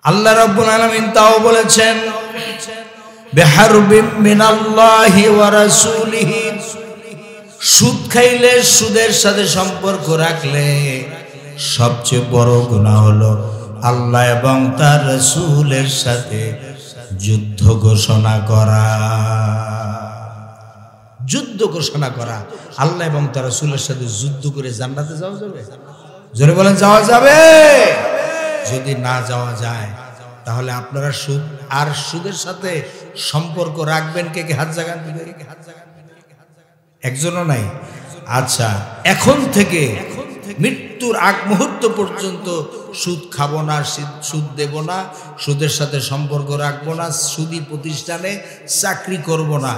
আল্লাহ রাব্বুল আলামিন তাও বলেছেন বিহারবিম মিনাল্লাহি ওয়া রাসূলিহি, সুদ খাইলে সুদের সাথে সম্পর্ক রাখলে সবচেয়ে বড় গুনাহ হলো আল্লাহ এবং তার রাসূলের সাথে যুদ্ধ ঘোষণা করা। যুদ্ধ ঘোষণা করা, আল্লাহ এবং তার রাসূলের সাথে যুদ্ধ করে জান্নাতে যাওয়া যাবে? জোরে বলেন, যাওয়া যাবে? যদি না যাওয়া যায় তাহলে আপনারা সুদ আর সুদের সাথে সম্পর্ক রাখবেন কে কে? হাত জাগান। একজনও নাই। আচ্ছা, এখন থেকে মৃত্যুর আগ মুহূর্ত পর্যন্ত সুদ খাবো না, সুদ দেব না, সুদের সাথে সম্পর্ক রাখবো না, সুদী প্রতিষ্ঠানে চাকরি করব না,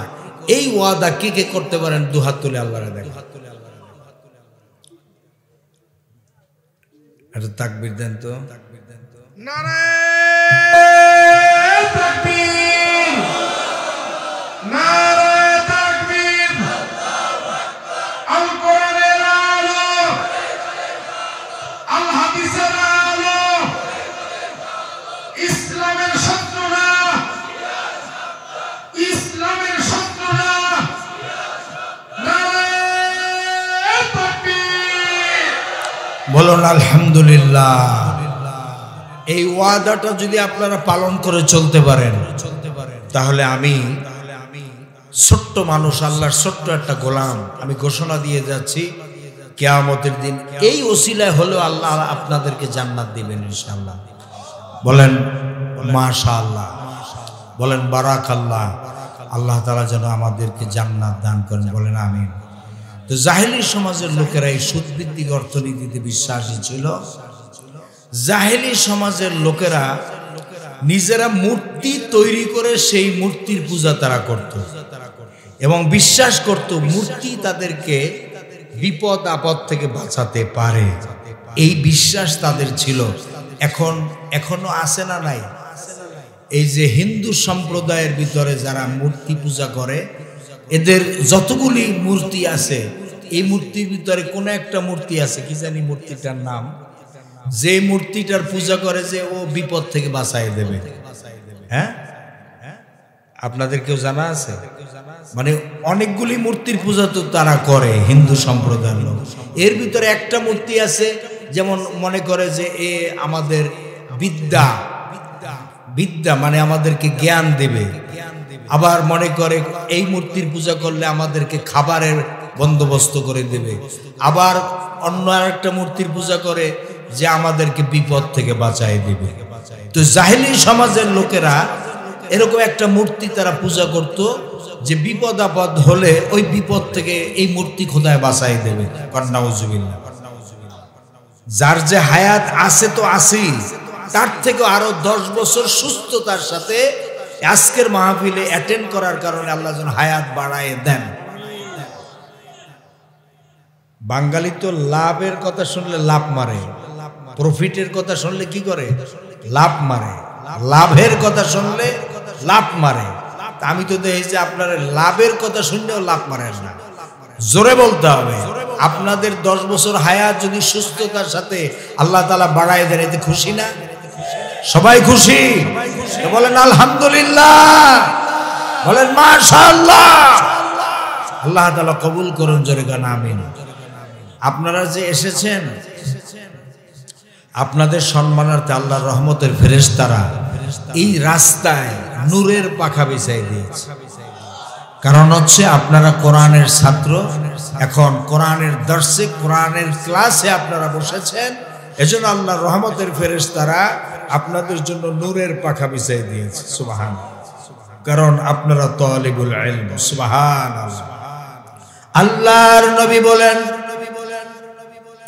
এই ওয়াদা কে কে করতে পারেন? দুহাত তুলে আল্লাহরে দেখেন। একটা তাকবীর দেন তো। নারায়ে তাকবীর, নারায়ে তাকবীর। আল কোরআনের আলো, আল হাদিসের আলো, ইসলামের শত্রুরা, ইসলামের শত্রুরা, নারায়ে তাকবীর। বলুন আলহামদুলিল্লাহ। এই ওয়াদাটা যদি আপনারা পালন করে চলতে পারেন তাহলে আমি ছোট্ট মানুষ, আল্লাহর ছোট্ট একটা গোলাম, আমি ঘোষণা দিয়ে যাচ্ছি কিয়ামতের দিন এই ওসিলায় হলেও আল্লাহ আপনাদেরকে জান্নাত দিবেন ইনশাআল্লাহ। বলেন মাশাআল্লাহ, বলেন বারাকাল্লাহ। আল্লাহ তাআলা যেন আমাদেরকে জান্নাত দান করেন, বলেন আমিন। তো জাহেলি সমাজের লোকেরা এই সুদভিত্তিক অর্থনীতিতে বিশ্বাসী ছিল। জাহেলি সমাজের লোকেরা নিজেরা মূর্তি তৈরি করে সেই মূর্তির পূজা তারা করত এবং বিশ্বাস করত মূর্তি তাদেরকে বিপদ আপদ থেকে বাঁচাতে পারে। এই বিশ্বাস তাদের ছিল। এখনো আছে না নাই? এই যে হিন্দু সম্প্রদায়ের ভিতরে যারা মূর্তি পূজা করে, এদের যতগুলি মূর্তি আছে, এই মূর্তির ভিতরে কোন একটা মূর্তি আছে, কি জানি মূর্তিটার নাম, যে মূর্তিটার পূজা করে যে ও বিপদ থেকে বাঁচাই দেবে। হ্যাঁ, আপনাদের কেউ জানা আছে? মানে অনেকগুলি মূর্তির পূজা তো তারা করে হিন্দু সম্প্রদায়ের লোক। এর ভিতরে একটা মূর্তি আছে, যেমন মনে করে যে এ আমাদের বিদ্যা মানে আমাদেরকে জ্ঞান দেবে। আবার মনে করে এই মূর্তির পূজা করলে আমাদেরকে খাবারের বন্দোবস্ত করে দেবে। আবার অন্য আরেকটা মূর্তির পূজা করে যে আমাদেরকে বিপদ থেকে বাঁচাই দেবে। তো জাহেলি সমাজের লোকেরা এরকম একটা মূর্তি তারা পূজা করত যে বিপদ আপদ হলে ওই বিপদ থেকে এই মূর্তি খোদায় বাঁচাই দেবে। নাউজুবিল্লাহ। যার যে হায়াত আছে তো আছেই, তার থেকে আরো 10 বছর সুস্থতার সাথে আজকের মাহফিলে অ্যাটেন্ড করার কারণে আল্লাহ যেন হায়াত বাড়ায় দেন। বাঙালি তো লাভের কথা শুনলে লাভ মারে, প্রফিটের কথা শুনলে কি করে? লাভ মারে। লাভের কথা শুনলে লাভ মারে। আমি তো দেখেছি আপনার লাভের কথা শুনলেও লাভ মারেন না। জোরে বলতে হবে। আপনাদের 10 বছর হায়াত যদি সুস্থতার সাথে আল্লাহ তাআলা বাড়ায় দেন, এতে খুশি না? সবাই খুশি? বলেন আলহামদুলিল্লাহ, বলেন মাশাআল্লাহ। আল্লাহ তাআলা কবুল করুন, জোরে গান আমিন। আপনারা যে এসেছেন, আপনাদের সম্মানার্থে আল্লাহর রহমতের ফেরেশতারা এই রাস্তায় নূরের পাখা বিছাই দিয়েছে। কারণ হচ্ছে আপনারা কোরআনের ছাত্র, এখন কোরআনের দর্শে, কোরআনের ক্লাসে আপনারা বসেছেন, এজন্য আল্লাহর রহমতের ফেরেশতারা আপনাদের জন্য নূরের পাখা বিছাই দিয়েছে। সুবহানাল্লাহ। কারণ আপনারা তালিবুল ইলম। সুবহানাল্লাহ। আল্লাহর নবী বলেন,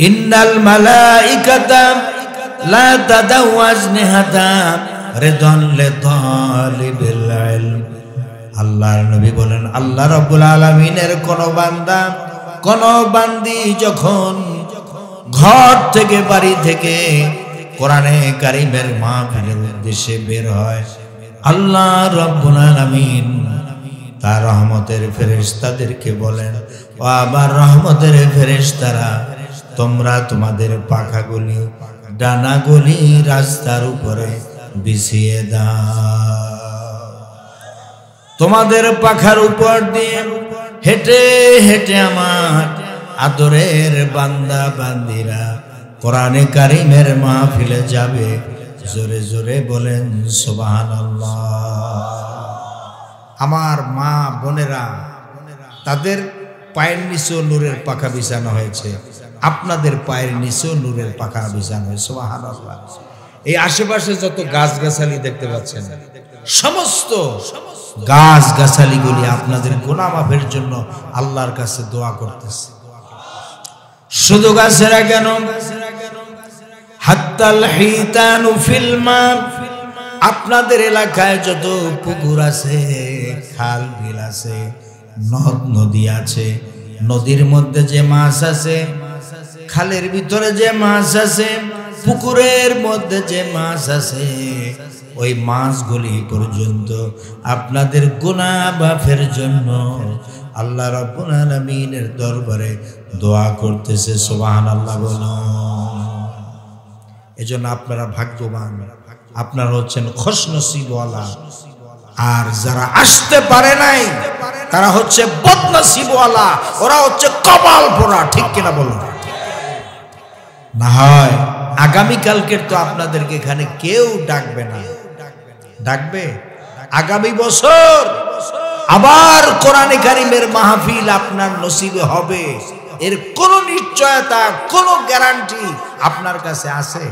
ইন্নাল মালাইকাতা লা তাদাউ আজনিহাতা রিদান লিতালিবিল ইলম। আল্লাহর নবী বলেন, আল্লাহ রাব্বুল আলামিনের কোন বান্দা, কোন বান্দি যখন ঘর থেকে, বাড়ি থেকে কোরআনে কারীমের মাহফিলের উদ্দেশ্যে বের হয়, আল্লাহ রাব্বুল আলামিন তার রহমতের ফেরেশতাদেরকে বলেন, ও আমার রহমতের ফেরেশতারা, তোমরা তোমাদের পাখাগুলি, ডানাগুলি রাস্তার উপরে বিছিয়ে দাও। তোমাদের পাখার উপর দিয়ে হেঁটে হেঁটে আমার আদরের বান্দা বান্দিরা কোরআনে কারিমের মাহফিলে যাবে। জোরে জোরে বলেন সুবহানাল্লাহ। আমার মা বোনেরা, তাদের পায়ের নিচেও নূরের পাখা বিছানো হয়েছে, আপনাদের পায়ের নিচেও নূরের পাখা বিছানো হয়েছে। সুবহানাল্লাহ। এই আশেপাশে যত গাছগাছালি দেখতে পাচ্ছেন, সমস্ত গাছগাছালিগুলি আপনাদের গুনাহ মাফের জন্য আল্লাহর কাছে দোয়া করতেছে। শুধু গাছেরা কেন, হাত্তাল হিতানু ফিল মা, আপনাদের এলাকায় যত পুকুর আছে, খাল বিল আছে, নদ নদী আছে, নদীর মধ্যে যে মাছ আছে, খালের ভিতরে যে মাছ আছে, পুকুরের মধ্যে যে মাছ আছে, ওই মাছগুলি পর্যন্ত আপনাদের গুনাহ মাফের জন্য আল্লাহ রাব্বুল আলামিনের দরবারে দোয়া করতেছে। সুবহানাল্লাহ বলো। এজন্য আপনারা ভাগ্যবান, আপনারা হচ্ছেন খুশনসিবওয়ালা। আর যারা আসতে পারে নাই তারা হচ্ছে বদনসিবওয়ালা, ওরা হচ্ছে কপাল পোড়া। ঠিক কিনা বলুন? না হয় আগামীকালকের তো আপনাদেরকে এখানে কেউ ডাকবে না। ডাকবে? আগামী বছর আবার কোরআনে কারিমের মাহফিল আপনার নসিবে হবে, এর কোন নিশ্চয়তা, কোন গ্যারান্টি আপনার কাছে আছে?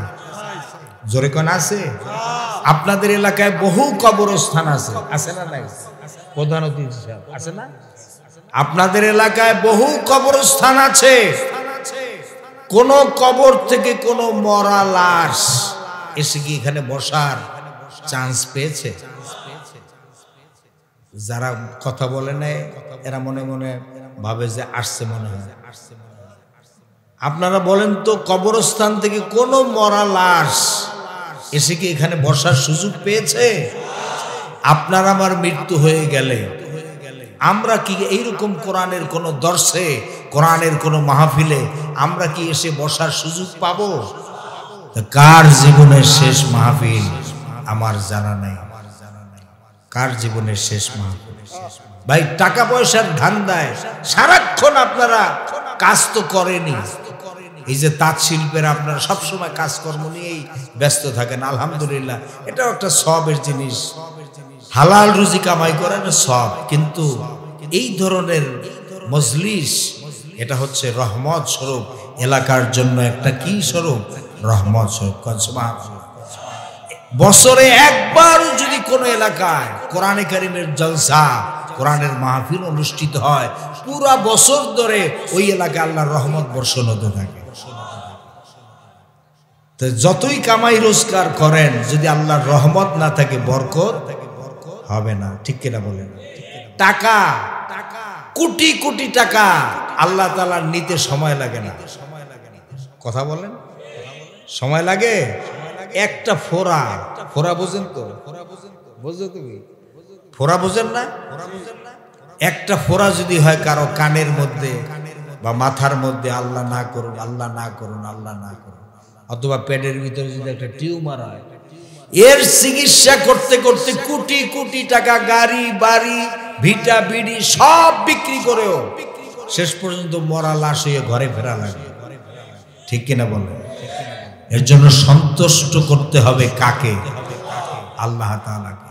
জোরে কোন আছে? আপনাদের এলাকায় বহু কবরস্থান আছে, আছে না নাই? প্রধান অতিথি সাহেব আছে না? আপনাদের এলাকায় বহু কবরস্থান আছে। কোন কবর থেকে কোন মরা লাশ এসে কি এখানে বসার চান্স পেয়েছে? যারা কথা বলে নেয় এরা মনে মনে ভাবে যে আসছে মনে হয়। আপনারা বলেন তো, কবরস্থান থেকে কোন মরা লাশ এসে কি এখানে বসার সুযোগ পেয়েছে? আপনার আমার মৃত্যু হয়ে গেলে আমরা কি এইরকম কোরআনের কোন দর্শে, কোরআনের কোন মাহফিলে আমরা কি এসে বসার সুযোগ পাবো? কার জীবনের শেষ মাহফিল আমার জানা নাই। কার জীবনের শেষ মাহফিল? ভাই, টাকা পয়সার ধান্দায় সারাক্ষণ আপনারা কাজ তো করেনি। এই যে তাঁত শিল্পের আপনারা সবসময় কাজকর্ম নিয়েই ব্যস্ত থাকেন, আলহামদুলিল্লাহ, এটাও একটা সবের জিনিস। হালাল রুজি কামাই করেন সব, কিন্তু এই ধরনের মজলিস এটা হচ্ছে রহমত স্বরূপ, এলাকার জন্য একটা কি স্বরূপ? রহমত স্বরূপ। বছরে একবার যদি কোনো এলাকায় কোরআনে কারিমের জলসা, কোরআনের মাহফিল অনুষ্ঠিত হয়, পুরা বছর ধরে ওই এলাকায় আল্লাহর রহমত বর্ষণ হতে থাকে। তো যতই কামাই রোজগার করেন, যদি আল্লাহর রহমত না থাকে, বরকত হবে না। ঠিক কিনা বলেন? টাকা, কোটি কোটি টাকা আল্লাহ তাআলা নিতে সময় লাগে না। কথা বলেন? সময় লাগে? একটা ফোড়া, ফোড়া বোঝেন তো? বুঝো তুমি? ফোড়া বোঝেন না? একটা ফোড়া যদি হয় কারো কানের মধ্যে বা মাথার মধ্যে, আল্লাহ না করুন, আল্লাহ না করুন, আল্লাহ না করুন, অথবা পেটের ভিতরে যদি একটা টিউমার হয়, এর চিকিৎসা করতে করতে কোটি কোটি টাকা, গাড়ি বাড়ি, ভিটা বিড়ি সব বিক্রি করেও শেষ পর্যন্ত মরা লাশ হয়ে ঘরে ফেরা লাগে। ঠিক কিনা বলে? এর জন্য সন্তুষ্ট করতে হবে কাকে? আল্লাহ তাআলাকে।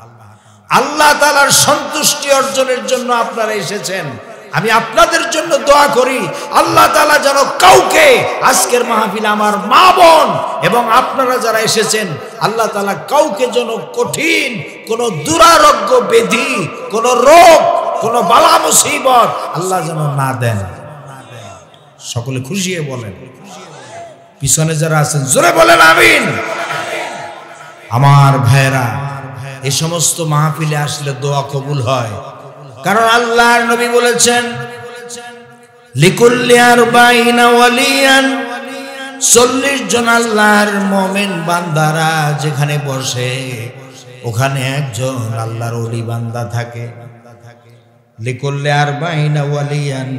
আল্লাহ তাআলার সন্তুষ্টি অর্জনের জন্য আপনারা এসেছেন। আমি আপনাদের জন্য দোয়া করি, আল্লাহ তাআলা যেন কাউকে আজকের মাহফিলে, আমার মা বোন এবং আপনারা যারা এসেছেন, আল্লাহ তাআলা কাউকে যেন কঠিন কোন দুরারোগ্য ব্যাধি, কোন রোগ, কোন বালা মুসিবত আল্লাহ যেন না দেন। সকলে খুশি হয়ে বলেন। পিছনে যারা আছেন জোরে বলেন আমিন। আমার ভাইরা, এই সমস্ত মাহফিলে আসলে দোয়া কবুল হয়, কারণ আল্লাহর নবী বলেছেন, লিকুল্লি আরবাইনা ওয়ালিয়ান, 40 জন আল্লাহর মুমিন বান্দারা যেখানে বসে ওখানে একজন আল্লাহর ওলি বান্দা থাকে। লিকুল্লি আরবাইনা ওয়ালিয়ান,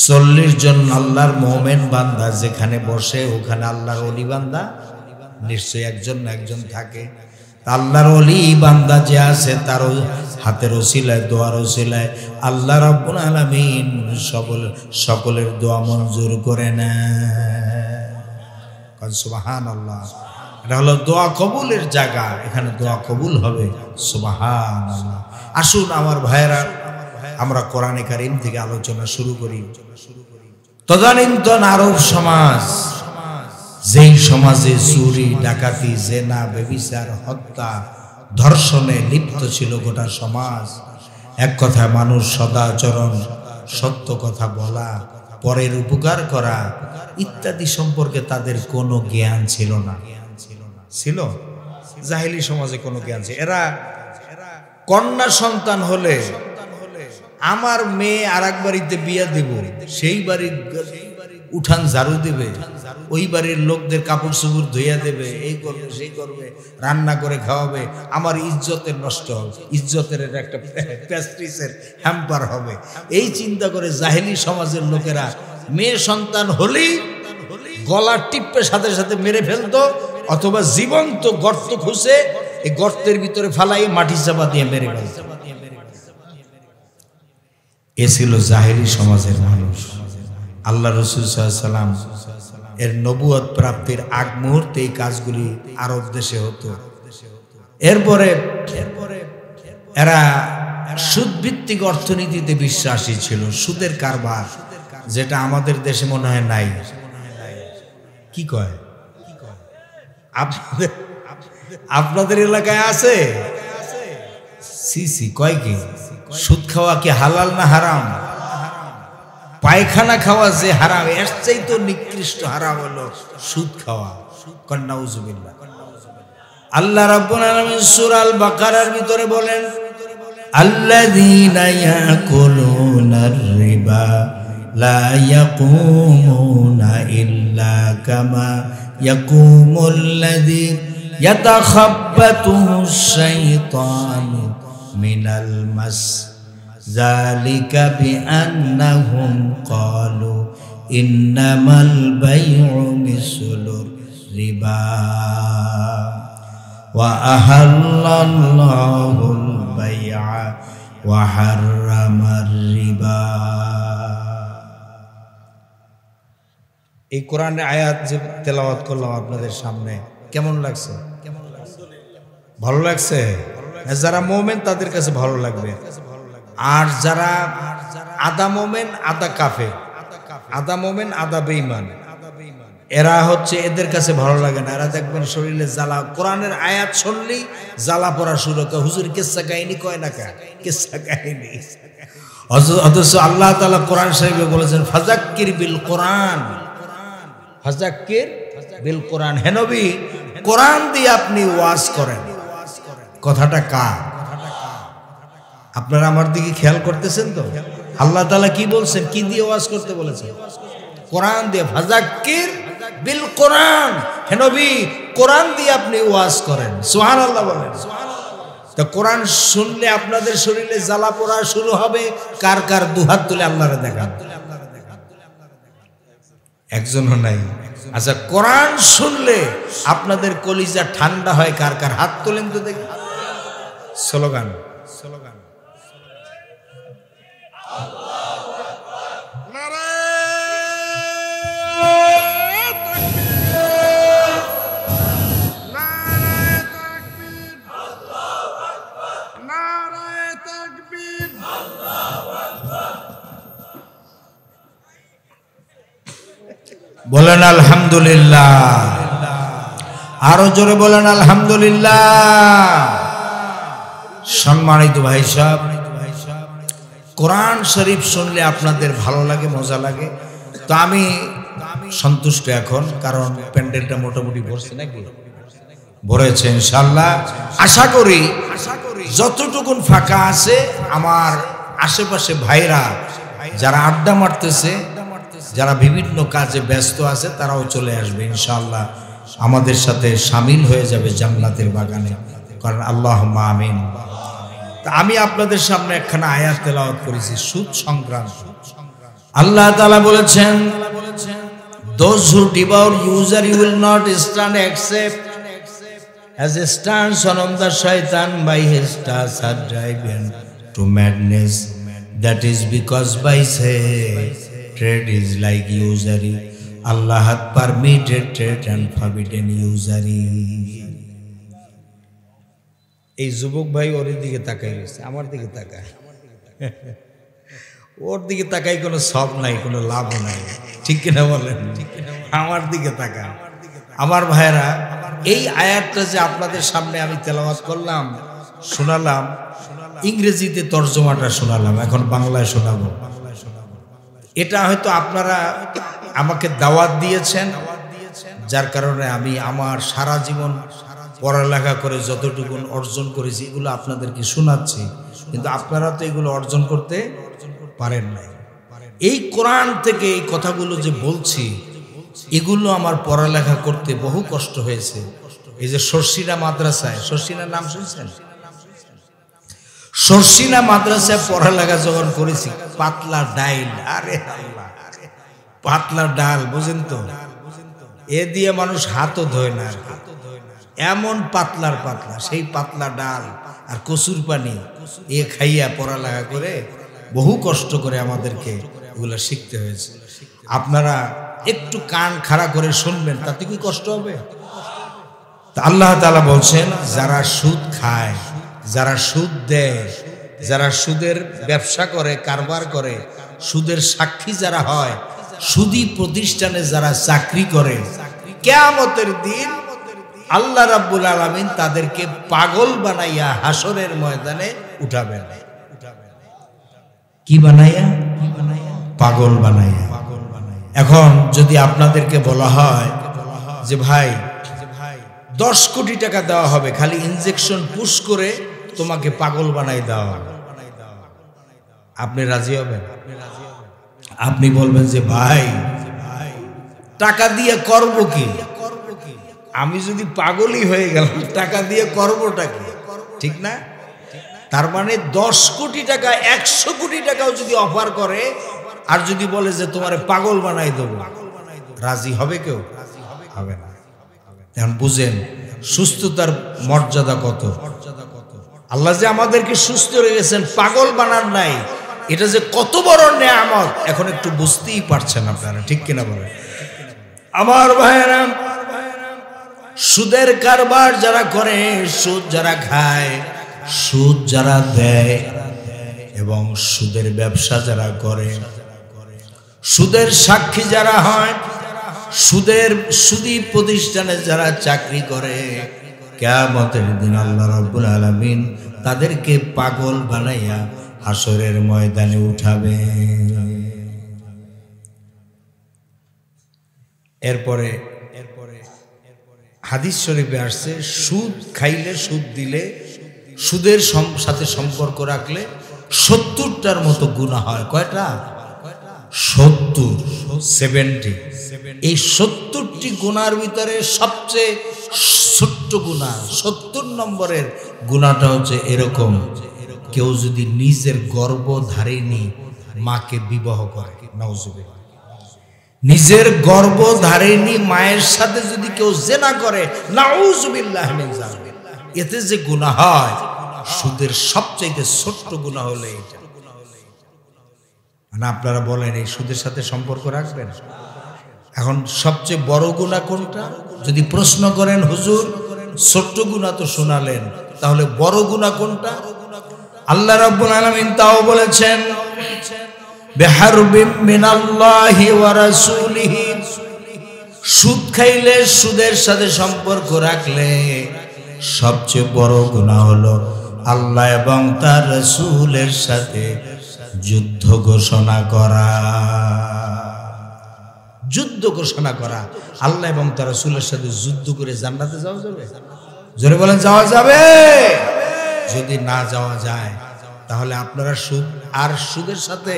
40 জন আল্লাহর মুমিন বান্দা যেখানে বসে ওখানে আল্লাহর ওলি বান্দা নিশ্চয়ই একজন না একজন থাকে। আল্লাহর ওলি বান্দা যে আছে তার হাতের ওসিলায় দোয়ার ওসিলায় আল্লাহ রাব্বুল আলামিন সকলের দোয়া মঞ্জুর করে নেন। সুবহানাল্লাহ। এটা হলো দোয়া কবুলের জায়গা, এখানে দোয়া কবুল হবে। সুবহানাল্লাহ। আসুন আমার ভাইয়েরা, আমরা কোরআনে কারীম থেকে আলোচনা শুরু করি। তদানীন্তন আরব সমাজ, যেই সমাজে চুরি ডাকাতি জেনা ব্যভিচার হত্যা ধর্ষণে লিপ্ত ছিল গোটা সমাজ, এক কথায় মানুষ সদাচরণ, সত্য কথা বলা, পরের উপকার করা ইত্যাদি সম্পর্কে তাদের কোনো জ্ঞান ছিল না। ছিল জাহেলি সমাজে কোনো জ্ঞান ছিল। এরা কন্যা সন্তান হলে আমার মেয়ে আর এক বাড়িতে বিয়া দেব, সেই বাড়ির উঠান ঝাড়ু দেবে, ওই বাড়ির লোকদের কাপড় চোপড় ধুইয়া দেবে, এই করবে সেই করবে, রান্না করে খাওয়াবে, আমার ইজ্জতের নষ্ট হবে, ইজ্জতের একটা প্যাস্ট্রিসের হ্যাম্পার হবে। এই চিন্তা করে জাহেলি সমাজের লোকেরা মেয়ে সন্তান হলেই গলা টিপে সাথে সাথে মেরে ফেলতো, অথবা জীবন্ত গর্ত খুঁজে এই গর্তের ভিতরে ফালাই মাটি চাপা দিয়ে মেরে ফেলতো। এ ছিল জাহেলি সমাজের মানুষ। আল্লাহ রাসূল সাল্লাল্লাহু আলাইহি ওয়াসাল্লাম এর নবুয়ত প্রাপ্তির আগ মুহূর্তে এই কাজগুলি আরব দেশে হতো। এরপরে এরা সুদ ভিত্তিক অর্থনীতিতে বিশ্বাসী ছিল, সুদের কারবার, যেটা আমাদের দেশে মনে হয় নাই। কি কয় আপনাদের এলাকায় আছে? সিসি কয় কি সুদ খাওয়া কি হালাল না হারাম? পায়খানা খাওয়া যে হারাম, এর চাইতে নিকৃষ্ট হারাম হলো সুদ খাওয়া। নাউজুবিল্লাহ। আল্লাহ রাব্বুল আলামিন সূরা আল বাকারার ভিতরে বলেন, আল্লাযীনা ইয়াকুলুনার রিবা লা ইয়াকুমুনা ইল্লা কামা ইয়াকুমুল্লাযী ইয়াতাখাব্বাতুহুশ শাইতানু মিনাল মাস যালিকা বিআন্নাহুম ক্বালু ইন্নামাল বাইউ মিসলুর রিবা ওয়া আহাল্লাল্লাহুল বাই'a ওয়া হাররামার রিবা। এই কোরআনের আয়াত যে তেলাওয়াত করলাম আপনাদের সামনে, কেমন লাগছে? ভালো লাগছে? যারা মুমিন তাদের কাছে ভালো লাগবে, আর যারা আধা মুমিন আধা কাফের, আধা মুমিন আধা বেঈমান, এরা হচ্ছে এদের কাছে ভালো লাগে না। এরা দেখবেন শরীরে জ্বালা, কোরআনের আয়াত শুনলেই জ্বালা পড়া শুরু করে। হুজুর কিসসা কাহিনী কয় না, কিসসা কাহিনী। অথচ আল্লাহ তাআলা কোরআন শরীফে বলেছেন, ফাযাক্কির বিল কোরআন, ফাযাক্কির বিল কোরআন। হে নবী, কোরআন দিয়ে আপনি ওয়াজ করেন। কথাটা কার? আপনারা আমার দিকে খেয়াল করতেছেন তো? আল্লাহ তাআলা কি বলছেন, কি দিয়ে ওয়াজ করতে বলেছেন? কোরআন দিয়ে। ফাযাক্কির বিল কোরআন, হে নবী কোরআন দিয়ে আপনি ওয়াজ করেন। সুবহানাল্লাহ বলেন। তো কোরআন শুনলে আপনাদের শরীরে জ্বালা পোড়া শুরু হবে। কার কার দুহাত তুলে আল্লাহরে দেখান। একজনও নাই। আচ্ছা, কোরআন শুনলে আপনাদের কলিজা ঠান্ডা হয়, কার কার হাত তোলেন তো দেখি। Slogan, slogan. বলেন আলহামদুলিল্লাহ। আরো জোরে বলেন আলহামদুলিল্লাহ। সম্মানিত ভাই সাহেব, কোরআন শরীফ শুনলে আপনাদের ভালো লাগে, মজা লাগে। তো আমি সন্তুষ্ট এখন, কারণ প্যান্ডেলটা মোটামুটি ভরছে নাকি? ভরেছে ইনশাআল্লাহ। আশা করি যতটুকুন ফাঁকা আছে আমার আশেপাশে ভাইরা যারা আড্ডা মারতেছে, যারা বিভিন্ন কাজে ব্যস্ত আছে, তারাও চলে আসবে ইনশাআল্লাহ, আমাদের সাথে শামিল হয়ে যাবে জান্নাতের বাগানে। কারণ আল্লাহুম্মা আমিন। তা আমি আপনাদের সামনে একখানা আয়াত তেলাওয়াত করেছি সুদ সংক্রান্ত। আল্লাহ তাআলা বলেছেন, those who devour usury will not stand except as a stern son of the shaitan by his stars are driven to madness. That is because by say trade is like usury. Allah hath permitted trade and forbidden usury. এই যুবক ভাই ওর দিকে তাকাই গেছে, আমার দিকে তাকায়। ওর দিকে তাকাই কোনো সব নাই, কোনো লাভও নাই, ঠিক কিনা বলেন? আমার দিকে তাকায়। আমার ভাইরা, এই আয়াতটা যে আপনাদের সামনে আমি তেলাওয়াত করলাম, শোনালাম, ইংরেজিতে তর্জমাটা শোনালাম, এখন বাংলায় শোনাবো। এটা হয়তো আপনারা আমাকে দাওয়াত দিয়েছেন, যার কারণে আমি আমার সারা জীবন পড়ালেখা করে যতটুকু অর্জন করেছি এগুলো আপনাদেরকে শোনাচ্ছি, কিন্তু আপনারা তো এগুলো অর্জন করতে পারেন নাই। এই কোরআন থেকে এই কথাগুলো যে বলছি, এগুলো আমার পড়ালেখা করতে বহু কষ্ট হয়েছে। এই যে শর্ষিনা মাদ্রাসায়, শর্ষিনার নাম শুনছেন? শর্ষিনা মাদ্রাসায় পড়ালেখা যখন করেছি, পাতলা ডাইল, আরে আল্লাহ, পাতলা ডাল বুঝেন তো, এ দিয়ে মানুষ হাতও ধোয় না, এমন পাতলার পাতলা, সেই পাতলা ডাল আর কচুর পানি এ খাইয়া পড়ালেখা করে বহু কষ্ট করে আমাদেরকে এগুলা শিখতে হয়েছে। আপনারা একটু কান খাড়া করে শুনবেন, তাতে কি কষ্ট হবে? আল্লাহ তাআলা বলছেন, যারা সুদ খায়, যারা সুদ দেয়, যারা সুদের ব্যবসা করে, কারবার করে, সুদের সাক্ষী যারা হয়, সুদী প্রতিষ্ঠানে যারা চাকরি করে, কিয়ামতের দিন আল্লাহ রাব্বুল আলামিন তাদেরকে পাগল বানাইয়া হাসরের ময়দানে উঠাবেন। কি বানাইয়া? পাগল বানাইয়া। এখন যদি আপনাদেরকে বলা হয় যে ভাই 10 কোটি টাকা দেওয়া হবে, খালি ইনজেকশন পুশ করে তোমাকে পাগল বানাই দেওয়া হবে, আপনি রাজি হবেন? আপনি বলবেন যে ভাই টাকা দিয়ে করব কি? আমি যদি পাগলই হয়ে গেলাম, টাকা দিয়ে করবোটা কি? ঠিক না? তার মানে 10 কোটি টাকা, 100 কোটি টাকাও যদি অফার করে আর যদি বলে যে তোমারে পাগল বানাই দেব, রাজি হবে কেউ? হবে না। এখন বুঝেন সুস্থতার মর্যাদা কত। আল্লাহ যে আমাদেরকে সুস্থ রেখেছেন, পাগল বানান নাই, এটা যে কত বড় নেয়ামত এখন একটু বুঝতেই পারছেন আপনারা, ঠিক কিনা বলেন? আমার ভাইয়েরা, সুদের কারবার যারা করে, সুদ যারা খায়, সুদ যারা দেয় এবং সুদের ব্যবসা যারা করে, সুদের সাক্ষী যারা হয়, সুদী প্রতিষ্ঠানে যারা চাকরি করে, কিয়ামতের দিন আল্লাহ রাব্বুল আলামিন তাদেরকে পাগল বানাইয়া হাসরের ময়দানে উঠাবে। এরপরে হাদিস শরীফে আসছে, সুদ খাইলে, সুদ দিলে, সুদের সাথে সম্পর্ক রাখলে 70টার মতো গুনাহ হয়। কয়টা? 70। এই 70টি গুনার ভিতরে সবচেয়ে ছোট্ট গুনাহ, 70 নম্বরের গুনাহটা হচ্ছে এরকম, কেউ যদি নিজের গর্ভধারিণী মাকে বিবাহ করে, নাউজুবিল্লাহ, নিজের গর্ভধারিণী মায়ের সাথে যদি কেউ জিনা করে, নাউজুবিল্লাহ মিন যালিক, এতে যে গুনাহ হয়, সুদের সবচেয়ে ছোট্ট গুনাহ হলো এটা। মানে আপনারা বলেন এই সুদের সাথে সম্পর্ক রাখবেন? এখন সবচেয়ে বড় গুনাহ কোনটা? যদি প্রশ্ন করেন হুজুর ছোট্ট গুনাহ তো শোনালেন, তাহলে বড় গুনাহ কোনটা? আল্লাহ রাব্বুল আলামিন তাও বলেছেন, বিহারবিম মিনাল্লাহি ওয়া রাসূলিহি, সুদ খাইলে, সুদের সাথে সম্পর্ক রাখলে সবচেয়ে বড় গুনাহ হলো আল্লাহ এবং তার রাসূলের সাথে যুদ্ধ ঘোষণা করা। যুদ্ধ ঘোষণা করা, আল্লাহ এবং তার রাসূলের সাথে যুদ্ধ করে জান্নাতে যাওয়া যাবে? জোরে বলেন, যাওয়া যাবে? যদি না যাওয়া যায় তাহলে আপনারা সুদ আর সুদের সাথে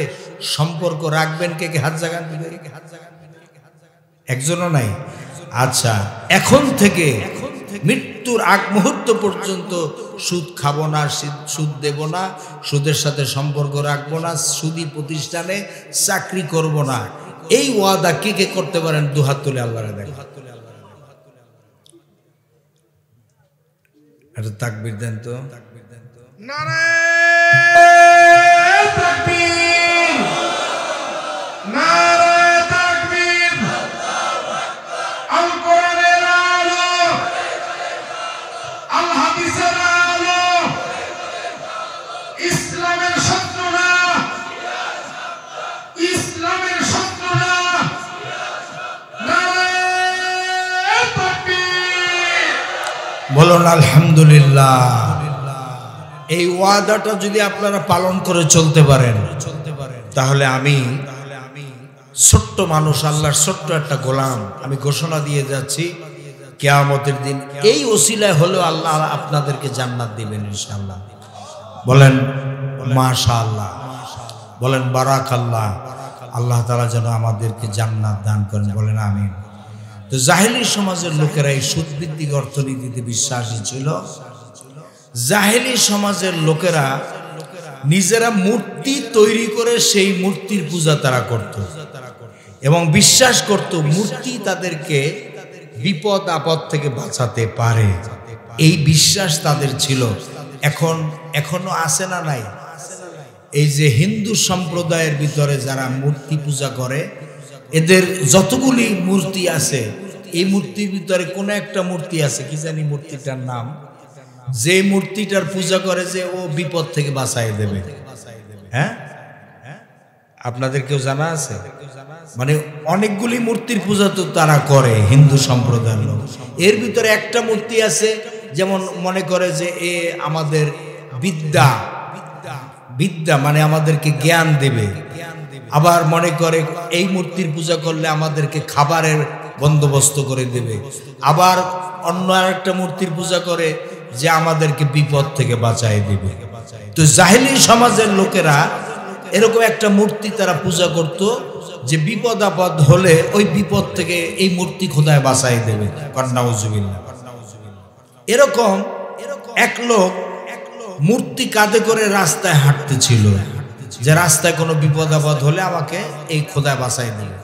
সম্পর্ক রাখবেন কে কে? হাত জাগান। একজনও নাই? আচ্ছা, এখন থেকে মৃত্যুর আগ মুহূর্ত পর্যন্ত সুদ খাবো না, সুদ দেব না, সুদের সাথে সম্পর্ক রাখবো না, সুদী প্রতিষ্ঠানে চাকরি করব না, এই ওয়াদা কে কে করতে পারেন? দুহাত তুলে আল্লাহরে দেখেন। একটা তাকবীর দেন তো। নারে তাকবীর, নারে তাকবীর। আল কোরআনের আলো, আল হাদিসের আলো, ইসলামের শত্রুরা, ইসলামের শত্রুরা। নারে তাকবীর। বলুন আলহামদুলিল্লাহ। এই ওয়াদাটা যদি আপনারা পালন করে চলতে পারেন তাহলে আমি ছোট্ট মানুষ, আল্লাহর ছোট্ট একটা গোলাম, আমি ঘোষণা দিয়ে যাচ্ছি কিয়ামতের দিন এই ওসিলায় হলেও আল্লাহ আপনাদেরকে জান্নাত দিবেন ইনশাআল্লাহ। বলেন মাশাআল্লাহ, বলেন বারাকাল্লাহ। আল্লাহ তাআলা যেন আমাদেরকে জান্নাত দান করেন, বলেন আমিন। তো জাহেলি সমাজের লোকেরা এই সুদভিত্তিক অর্থনীতিতে বিশ্বাসী ছিল। জাহেলি সমাজের লোকেরা নিজেরা মূর্তি তৈরি করে সেই মূর্তির পূজা তারা করত এবং বিশ্বাস করত মূর্তি তাদেরকে বিপদ আপদ থেকে বাঁচাতে পারে। এই বিশ্বাস তাদের ছিল। এখনো আছে না নাই? এই যে হিন্দু সম্প্রদায়ের ভিতরে যারা মূর্তি পূজা করে, এদের যতগুলি মূর্তি আছে, এই মূর্তির ভিতরে কোন একটা মূর্তি আছে, কি জানি মূর্তিটার নাম, যে মূর্তিটার পূজা করে যে ও বিপদ থেকে বাঁচাই দেবে। হ্যাঁ, আপনাদের কেউ জানা আছে? মানে অনেকগুলি মূর্তির পূজা তো তারা করে হিন্দু সম্প্রদায়ের লোক। এর ভিতরে একটা মূর্তি আছে, যেমন মনে করে যে এ আমাদের বিদ্যা মানে আমাদেরকে জ্ঞান দেবে। আবার মনে করে এই মূর্তির পূজা করলে আমাদেরকে খাবারের বন্দোবস্ত করে দেবে। আবার অন্য আরেকটা মূর্তির পূজা করে যে আমাদেরকে বিপদ থেকে বাঁচাই দেবে। তো জাহেলি সমাজের লোকেরা এরকম একটা মূর্তি তারা পূজা করত যে বিপদ আপদ হলে ওই বিপদ থেকে এই মূর্তি খোদায় বাঁচাই দেবে। নাউজুবিল্লাহ। এরকম এক লোক মূর্তি কাঁধে করে রাস্তায় হাঁটতেছিল, যে রাস্তায় কোনো বিপদ আপদ হলে আমাকে এই খোদায় বাঁচাই দেবে।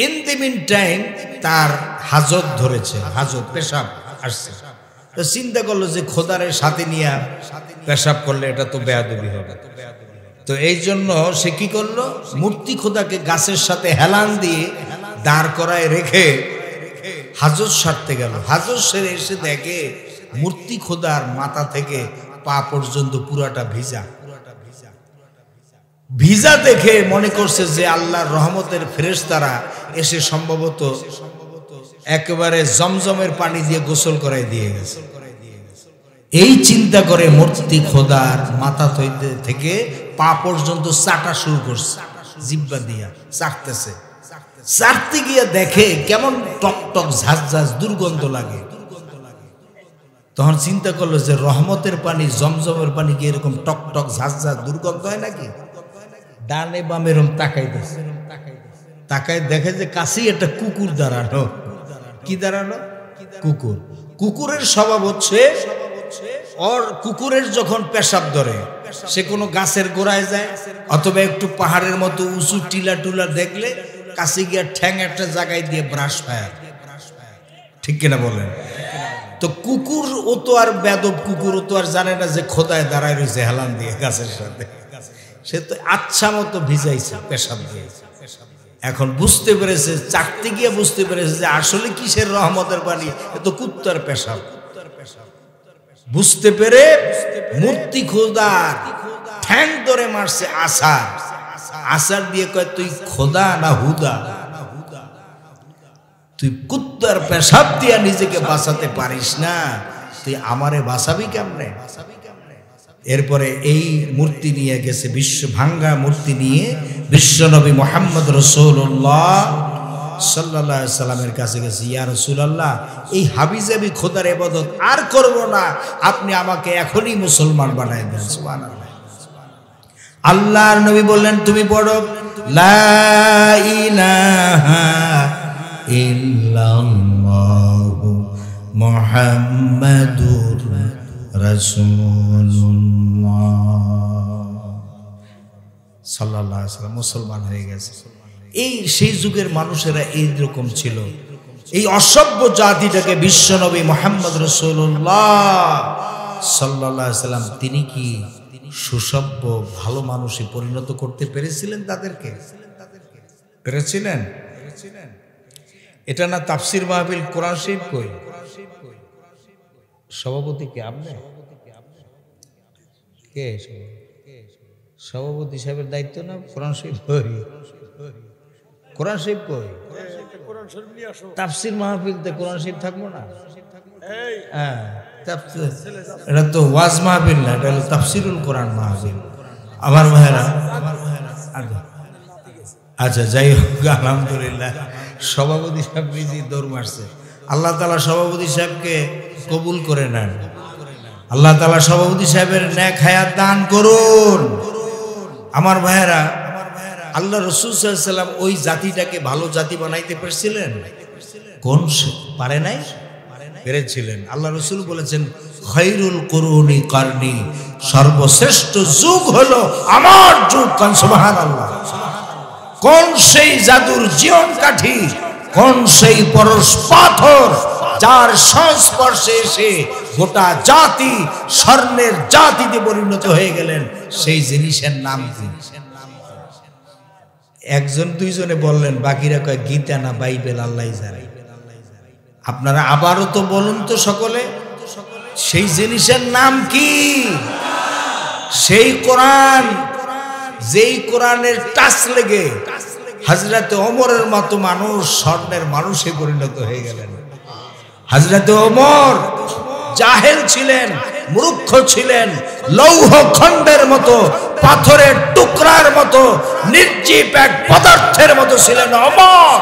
ইন দি মিন টাইম তার হাজত ধরেছে, হাজত পেশাব আসছে। তো চিন্তা করলো যে খোদারের সাথে নিয়ে পেশাব করলে এটা তো বেয়াদবি হবে। তো এই জন্য সে কি করলো, মূর্তি খোদাকে গাছের সাথে হেলান দিয়ে দাঁড় করায় রেখে হাজত সারতে গেল। হাজত সেরে এসে দেখে মূর্তি খোদার মাথা থেকে পা পর্যন্ত পুরাটা ভিজা দেখে মনে করছে যে আল্লাহর রহমতের ফেরেশতারা এসে সম্ভবত একেবারে জমজমের পানি দিয়ে গোসল করাই দিয়ে গেছে। এই চিন্তা করে মূর্তি খোদার মাথা থেকে পা পর্যন্ত চাটা শুরু করছে, জিব্বা দিয়া চাটতেছে। চাটতে গিয়ে দেখে কেমন টক টক ঝাঁঝ ঝাঁঝ দুর্গন্ধ লাগে। তখন চিন্তা করলো যে রহমতের পানি, জমজমের পানি কি এরকম টক টক ঝাঁঝ ঝাঁঝ দুর্গন্ধ হয় নাকি? ডানে বামে এরকম তাকাই দেখে যে কাছেই একটা কুকুর দাঁড়ানো। কি দাঁড়ানো? কুকুর। কুকুরের স্বভাব হচ্ছে কুকুরের যখন পেশাব ধরে সে কোনো গাছের গোড়ায় যায় অথবা একটু পাহাড়ের মতো উঁচু টিলা টুলা দেখলে কাছে গিয়ে ঠ্যাং একটা জায়গায় দিয়ে ব্রাশ পায়। ঠিক কিনা বলেন? তো কুকুর ও তো আর বেদব কুকুর, ও তো আর জানে না যে খোদায় দাঁড়ায় রয়েছে হেলান দিয়ে গাছের সাথে। সে তো আচ্ছা মতো ভিজাইছে পেশাব দিয়ে। এখন বুঝতে পেরেছে, চাকতে গিয়ে বুঝতে পেরেছে যে আসলে কিসের রহমতের পানি, এ তো কুত্তার পেশাব। বুঝতে পেরে মূর্তি খোদার ঠ্যাং ধরে মারছে আসার দিয়ে কয়, তুই খোদা না হুদা? তুই কুত্তার পেশাব দিয়া নিজেকে বাঁচাতে পারিস না, তুই আমারে বাঁচাবি কেমনে? এরপরে এই মূর্তি নিয়ে গেছে, ভাঙ্গা মূর্তি নিয়ে বিশ্বনবী মুহাম্মদ রাসূলুল্লাহ সাল্লাল্লাহু আলাইহি সাল্লামের কাছে গেছে। ইয়া রাসূলুল্লাহ, এই হাবিজাবি খোদার ইবাদত আর করব না, আপনি আমাকে এখনই মুসলমান বানায় দেন। সুবহানাল্লাহ। আল্লাহর নবী বললেন, তুমি পড়ো লা ইলাহা ইল্লাল্লাহু মুহাম্মাদুর রাসূলুল্লাহ সাল্লাল্লাহু আলাইহি ওয়াসাল্লাম মুসলমান হয়ে গেছে। এই সেই যুগের মানুষেরা এইরকম ছিল। এই অসভ্য জাতিটাকে বিশ্বনবী মুহাম্মদ রাসূলুল্লাহ সাল্লাল্লাহু আলাইহি সাল্লাম তিনি কি সুসভ্য ভালো মানুষে পরিণত করতে পেরেছিলেন? তাদেরকে পেরেছিলেন? এটা না তাফসির মাহফিল কোরআন শরীফ কই? সভাপতি কে? আপনি কে? সভাপতি সাহেবের দায়িত্ব না? কোরআন শরীফ কই? কোরআন শরীফ কই? তাফসির মাহফিলতে কোরআন শরীফ থাকবো না? হ্যাঁ, এটা তো ওয়াজ মাহফিল না, এটা হলো তাফসিরুল কোরআন মাহফিল। আমার ভাইরা, আচ্ছা যাই হোক, আলহামদুলিল্লাহ সভাপতি সাহেব নিজে দৌড় মারছে। আল্লাহ তাআলা সভাপতি সাহেবকে কবুল করে নেন। আল্লাহ তাআলা সভাপতি সাহেবের নেক হায়াত দান করুন। আমার ভাইরা, আল্লাহ রাসূল সাল্লাল্লাহু আলাইহি সাল্লাম ওই জাতিটাকে ভালো জাতি বানাইতে পেরেছিলেন? কোন পারে নাই? পেরেছিলেন। আল্লাহ রাসূল বলেছেন খায়রুল কুরুনি কারনি, সর্বশ্রেষ্ঠ যুগ হলো আমার যুগ। কান সুবহানাল্লাহ। কোন সেই জাদুর জীবন কাঠি, কোন সেই পরশ পাথর যার সংস্পর্শে এসে গোটা জাতি স্বর্ণের জাতিতে পরিণত হয়ে গেলেন, সেই জিনিসের নাম কি? একজন দুইজনে বললেন, বাকিরা কয় গীতা না বাইবেল, আল্লাহই জানে। আপনারা আবারও তো বলুন তো সকলে, সেই জিনিসের নাম কি? সেই কোরআন, যেই কোরআনের টাচ লেগে হযরতে ওমরের মতো মানুষ স্বর্ণের মানুষে পরিণত হয়ে গেলেন। হযরতে ওমর জাহেল ছিলেন, মূর্খ ছিলেন, লৌহ খণ্ডের মতো, পাথরের টুকরার মতো, নির্জীব এক পদার্থের মতো ছিলেন ওমর।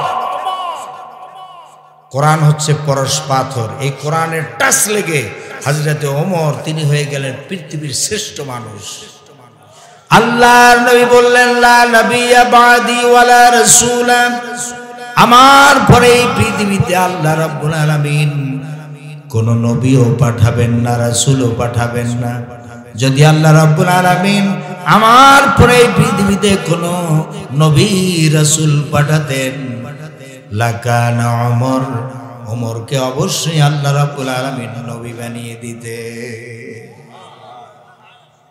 কোরআন হচ্ছে পরশ পাথর। এই কোরআনের টাচ লেগে হযরতে ওমর তিনি হয়ে গেলেন পৃথিবীর শ্রেষ্ঠ মানুষ। আল্লাহর নবী বললেন, লা নবিয়্যা বাদি ওয়ালা রাসূলা, আমার পরে এই পৃথিবীতে আল্লাহ রাব্বুল আলামিন কোন নবীও পাঠাবেন না, রাসূলও পাঠাবেন না। যদি আল্লাহ রাব্বুল আলামিন আমার পরে এই পৃথিবীতে কোন নবী রাসূল পাঠাতেন, লাকানা ওমর, ওমরকে অবশ্যই আল্লাহ রাব্বুল আলামিন নবী বানিয়ে দিতে।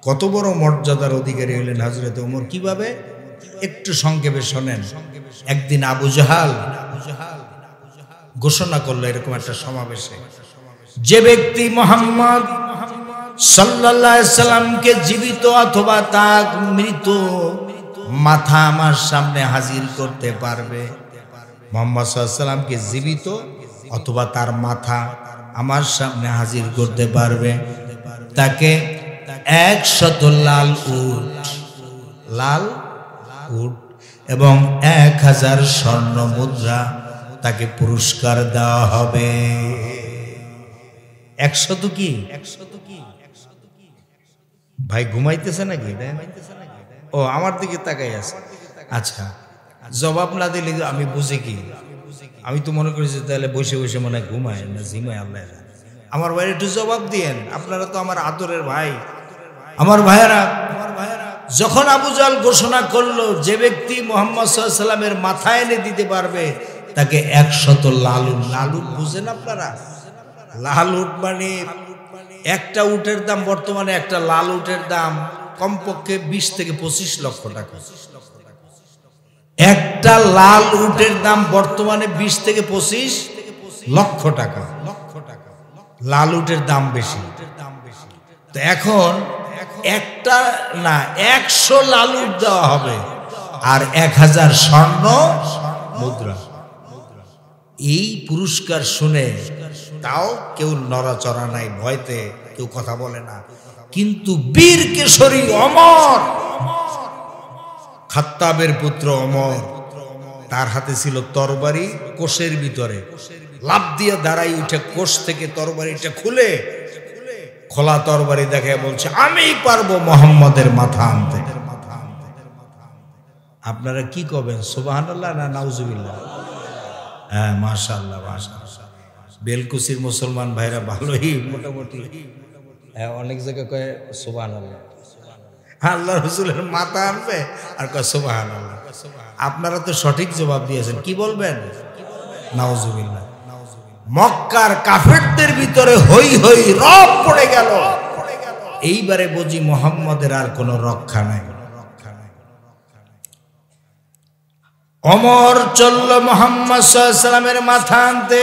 কত বড় মর্যাদার অধিকারী হলেন হযরত ওমর। কিভাবে? একটু সংক্ষেপে শোনেন। একদিন আবু জাহাল ঘোষণা করলো এরকম একটা সমাবেশে, যে ব্যক্তি মুহাম্মদ সাল্লাল্লাহু আলাইহি সাল্লামকে জীবিত অথবা তার মৃত মাথা আমার সামনে হাজির করতে পারবে, মুহাম্মদ সাল্লাল্লাহু আলাইহি সাল্লামকে জীবিত অথবা তার মাথা আমার সামনে হাজির করতে পারবে, তাকে 100 লাল উট এবং 1000 স্বর্ণ মুদ্রা তাকে পুরস্কার দেওয়া হবে। 100 কি ভাই ঘুমাইতেছে নাকি? ও আমার দিকে তাকাই আছে। আচ্ছা, জবাব না দিলে আমি বুঝি কি? আমি তো মনে করি যে তাহলে বসে বসে মনে হয় ঘুমায় না ঝিমায়। আল্লাহ, আমার ভাই একটু জবাব দিয়েন। আপনারা তো আমার আদরের ভাই। আমার ভাইয়েরা, যখন আবু জাহল ঘোষণা করলো যে ব্যক্তি মুহাম্মদ সাল্লাল্লাহু আলাইহি সাল্লামের মাথা এনে দিতে পারবে তাকে 100 লাল উট। লাল উট বুঝেন আপনারা? লাল উট মানে একটা উটের দাম বর্তমানে, একটা লাল উটের দাম কমপক্ষে 20 থেকে 25 লক্ষ টাকা। একটা লাল উটের দাম বর্তমানে 20 থেকে 25 লক্ষ টাকা। লাল উটের দাম বেশি। তো এখন একটা না 100 লাল উট দেওয়া হবে আর 1000 স্বর্ণ মুদ্রা। এই পুরস্কার শুনে তাও কেউ নড়াচড়া নাই, ভয়তে কেউ কথা বলে না। কিন্তু বীর কেশরী ওমর, খাত্তাবের পুত্র ওমর, তার হাতে ছিল তরবারি, কোষের ভিতরে লাফ দিয়ে দাঁড়াই উঠে কোষ থেকে তরবারিটা খুলে, খোলা তরবারি দেখে বলছে, আমি পারবো মুহাম্মদের মাথা আনতে। আপনারা কি করবেন? সুবহানাল্লাহ না নাউজুবিল্লাহ? হ্যাঁ, মাশাআল্লাহ মাশাআল্লাহ। বেলকুচির মুসলমান ভাইরা ভালোই মোটামুটি অনেক জায়গায় কয় সুবহানাল্লাহ। আল্লাহ রাসূলের মাথা আনবে আর কয় সুবহানাল্লাহ। আপনারা তো সঠিক জবাব দিয়েছেন। কি বলবেন? নাউজুবিল্লাহ। মক্কার কাফেরদের ভিতরে হই হই রব পড়ে গেল। এইবারে বুঝি মুহাম্মদের আর কোনো রক্ষা নাই। ওমর চলল মুহাম্মদ সাল্লাল্লাহু আলাইহি সাল্লামের মাথা আনতে।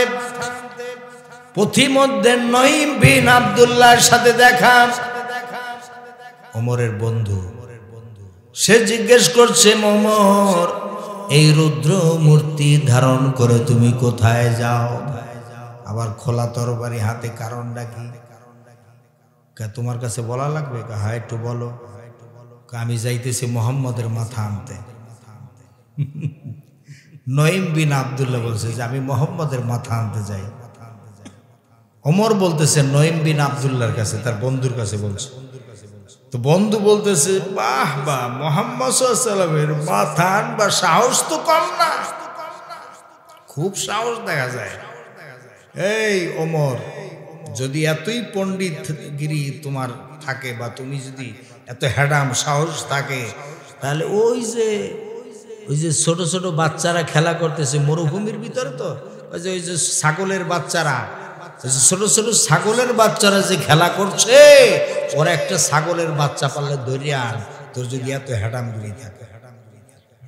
পথিমধ্যে নঈম বিন আব্দুল্লাহর সাথে দেখা, ওমরের বন্ধু। সে জিজ্ঞেস করছে, ওমর, এই রুদ্র মূর্তি ধারণ করে তুমি কোথায় যাও? আবার খোলা তরবারি হাতে, কারণটা কি? তোমার কাছে বলা লাগবে? হ্যাঁ, একটু বলো। আমি যাইতেছি মুহাম্মদের মাথা আনতে। নঈম বিন আব্দুল্লাহ বলছে যে আমি মুহাম্মদের মাথা আনতে যাই। ওমর বলতেছে নঈম বিন আব্দুল্লাহর কাছে, তার বন্ধুর কাছে বলছে। তো বন্ধু বলতেছে, বাহ বাহ, মুহাম্মদ সাল্লাল্লাহু আলাইহি ওয়াসাল্লামের মাথা আনবা, সাহস তো কম না, খুব সাহস দেখা যায়। এই ওমর, যদি এতই পণ্ডিতগিরি তোমার থাকে বা তুমি যদি এত হ্যাডাম সাহস থাকে, তাহলে ওই যে ছোট ছোট বাচ্চারা খেলা করতেছে মরুভূমির ভিতরে, তো ওই যে ছাগলের বাচ্চারা, ছোট ছোট ছাগলের বাচ্চারা যে খেলা করছে, ওরা একটা ছাগলের বাচ্চা পারলে ধরে আন, তোর যদি এত হ্যাডামগিরি থাকে।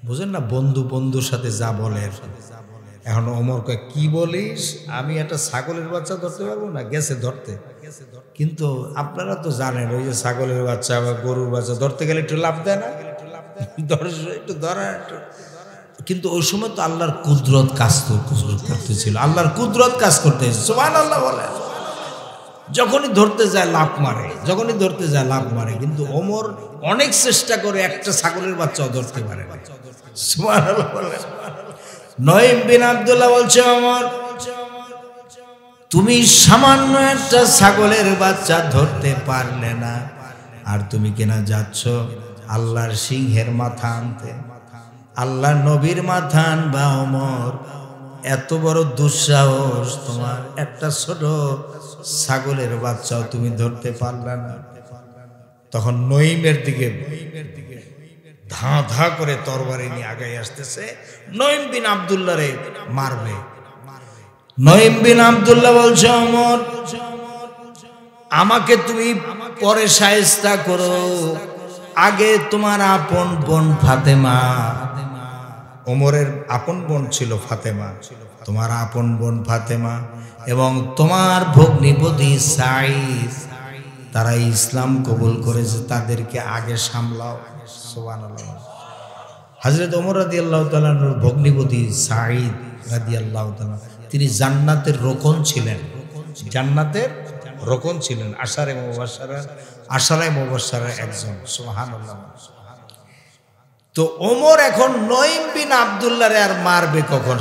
বুঝেন না, বন্ধু বন্ধুর সাথে যা বলে। এখন ওমর কয়, কি বলিস? আমি একটা ছাগলের বাচ্চা ধরতে পারবো না? গেছে ধরতে। কিন্তু আপনারা তো জানেন, ওই যে ছাগলের বাচ্চা বা গরুর বাচ্চা ধরতে গেলে একটু লাভ দেয় না? একটু ধরা একটু। কিন্তু ওই সময় তো আল্লাহর কুদরত কাজ করতেছিল, আল্লাহর কুদরত কাজ করতেছে। সুবহানাল্লাহ বলে। যখনই ধরতে যায় লাভ মারে, যখনই ধরতে যায় লাভ মারে। কিন্তু ওমর অনেক চেষ্টা করে একটা ছাগলের বাচ্চাও ধরতে পারে না। সুবহানাল্লাহ বলে। নঈম বিন আব্দুল্লাহ বলছে, ওমর, তুমি সামান্য একটা ছাগলের বাচ্চা ধরতে পারলে না, আর তুমি কিনা যাচ্ছ আল্লাহর সিংহের মাথা আনতে, আল্লাহর নবীর মাথা আনবা? ওমর, এত বড় দুঃসাহস তোমার, একটা ছোট ছাগলের বাচ্চাও তুমি ধরতে পারলে না। তখন নঈমের দিকে ধা ধা করে তরবারি নিয়ে আগাই আসতেছে, নঈম বিন আব্দুল্লাহরে মারবে। নঈম বিন আব্দুল্লাহ বলছে, ওমর, আমাকে তুমি পরে শায়েস্তা করো, আগে তোমার আপন বোন ফাতেমা, ওমরের আপন বোন ছিল ফাতেমা, তোমার আপন বোন ফাতেমা এবং তোমার ভগ্নিপতি সাঈদ, তারা ইসলাম কবুল করেছে, তাদেরকে আগে সামলাও। সুবহানাল্লাহ। হযরত ওমর রাদিয়াল্লাহু তাআলার ভগ্নিপতি সাঈদ রাদিয়াল্লাহু তাআলা, তিনি জান্নাতের রোকন ছিলেন, জান্নাতের রোকন ছিলেন, আশারায়ে মুবাশশারার একজন। সুবহানাল্লাহ। তো ওমর এখন নঈম বিন আব্দুল্লাহরে আর মারবে কখন?